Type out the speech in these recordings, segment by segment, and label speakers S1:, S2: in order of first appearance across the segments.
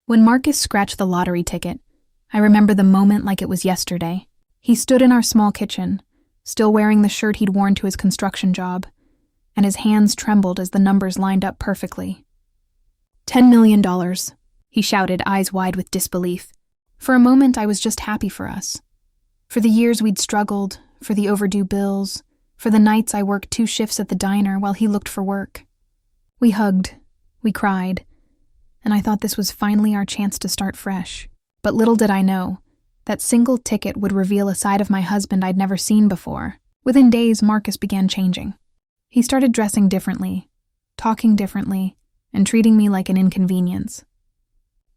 S1: When Marcus scratched the lottery ticket, I remember the moment like it was yesterday. He stood in our small kitchen, still wearing the shirt he'd worn to his construction job, and his hands trembled as the numbers lined up perfectly. $10 million, he shouted, eyes wide with disbelief. For a moment, I was just happy for us. For the years we'd struggled, for the overdue bills, for the nights I worked 2 shifts at the diner while he looked for work. We hugged, we cried, and I thought this was finally our chance to start fresh. But little did I know, that single ticket would reveal a side of my husband I'd never seen before. Within days, Marcus began changing. He started dressing differently, talking differently, and treating me like an inconvenience.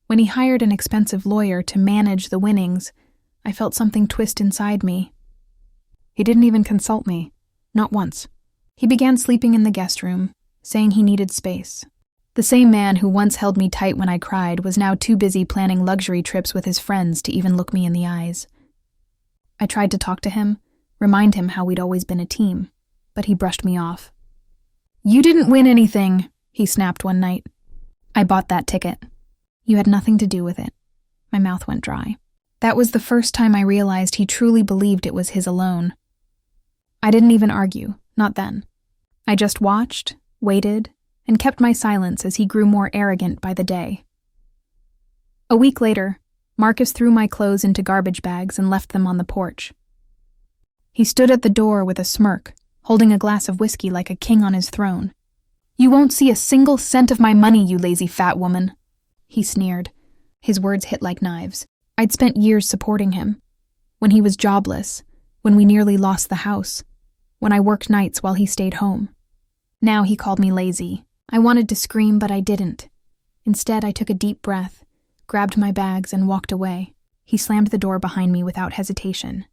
S1: When he hired an expensive lawyer to manage the winnings, I felt something twist inside me. He didn't even consult me, not once. He began sleeping in the guest room, saying he needed space. The same man who once held me tight when I cried was now too busy planning luxury trips with his friends to even look me in the eyes. I tried to talk to him, remind him how we'd always been a team, but he brushed me off. "You didn't win anything," he snapped one night. "I bought that ticket. You had nothing to do with it." My mouth went dry. That was the first time I realized he truly believed it was his alone. I didn't even argue, not then. I just watched, waited, and kept my silence as he grew more arrogant by the day. A week later, Marcus threw my clothes into garbage bags and left them on the porch. He stood at the door with a smirk, holding a glass of whiskey like a king on his throne. "You won't see a single cent of my money, you lazy fat woman," he sneered. His words hit like knives. I'd spent years supporting him. When he was jobless, when we nearly lost the house, when I worked nights while he stayed home. Now he called me lazy. I wanted to scream, but I didn't. Instead, I took a deep breath, grabbed my bags, and walked away. He slammed the door behind me without hesitation.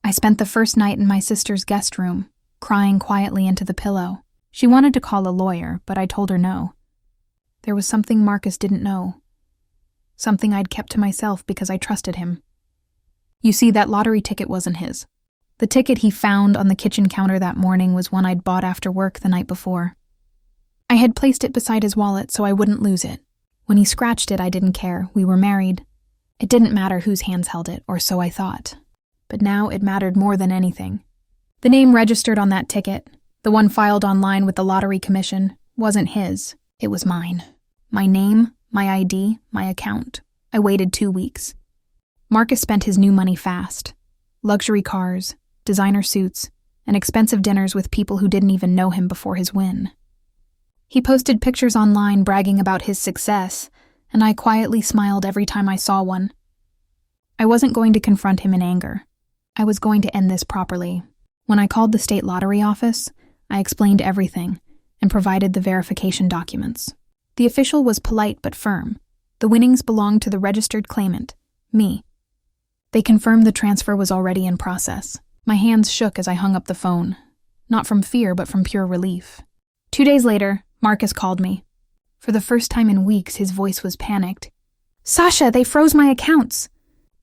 S1: I spent the first night in my sister's guest room, crying quietly into the pillow. She wanted to call a lawyer, but I told her no. There was something Marcus didn't know. Something I'd kept to myself because I trusted him. You see, that lottery ticket wasn't his. The ticket he found on the kitchen counter that morning was one I'd bought after work the night before. I had placed it beside his wallet so I wouldn't lose it. When he scratched it, I didn't care. We were married. It didn't matter whose hands held it, or so I thought. But now it mattered more than anything. The name registered on that ticket, the one filed online with the lottery commission, wasn't his. It was mine. My name, my ID, my account. I waited 2 weeks. Marcus spent his new money fast. Luxury cars, designer suits, and expensive dinners with people who didn't even know him before his win. He posted pictures online bragging about his success, and I quietly smiled every time I saw one. I wasn't going to confront him in anger. I was going to end this properly. When I called the state lottery office, I explained everything and provided the verification documents. The official was polite but firm. The winnings belonged to the registered claimant, me. They confirmed the transfer was already in process. My hands shook as I hung up the phone, not from fear but from pure relief. 2 days later, Marcus called me. For the first time in weeks, his voice was panicked. "Sasha, they froze my accounts.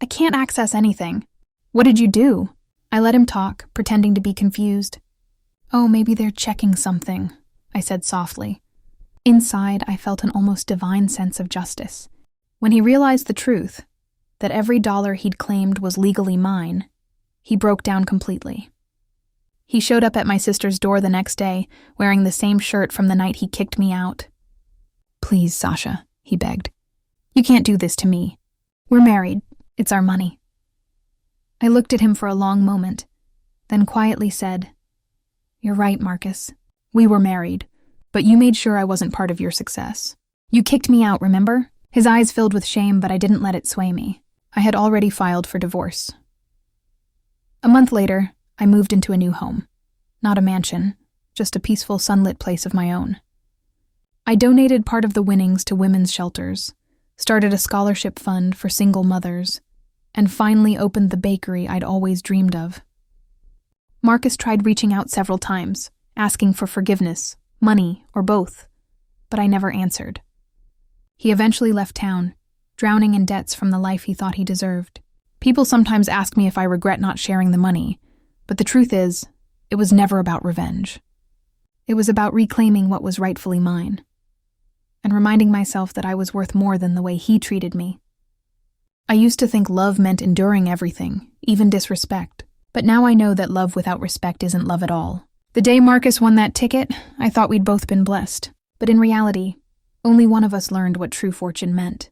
S1: I can't access anything." "What did you do?" I let him talk, pretending to be confused. "Oh, maybe they're checking something," I said softly. Inside, I felt an almost divine sense of justice. When he realized the truth, that every dollar he'd claimed was legally mine, he broke down completely. He showed up at my sister's door the next day, wearing the same shirt from the night he kicked me out. "Please, Sasha," he begged. "You can't do this to me. We're married. It's our money." I looked at him for a long moment, then quietly said, "You're right, Marcus. We were married, but you made sure I wasn't part of your success. You kicked me out, remember?" His eyes filled with shame, but I didn't let it sway me. I had already filed for divorce. A month later, I moved into a new home. Not a mansion, just a peaceful, sunlit place of my own. I donated part of the winnings to women's shelters, started a scholarship fund for single mothers, and finally opened the bakery I'd always dreamed of. Marcus tried reaching out several times, asking for forgiveness, money, or both, but I never answered. He eventually left town, drowning in debts from the life he thought he deserved. People sometimes ask me if I regret not sharing the money, but the truth is, it was never about revenge. It was about reclaiming what was rightfully mine. and reminding myself that I was worth more than the way he treated me. I used to think love meant enduring everything, even disrespect, but now I know that love without respect isn't love at all. The day Marcus won that ticket, I thought we'd both been blessed, but in reality, only one of us learned what true fortune meant.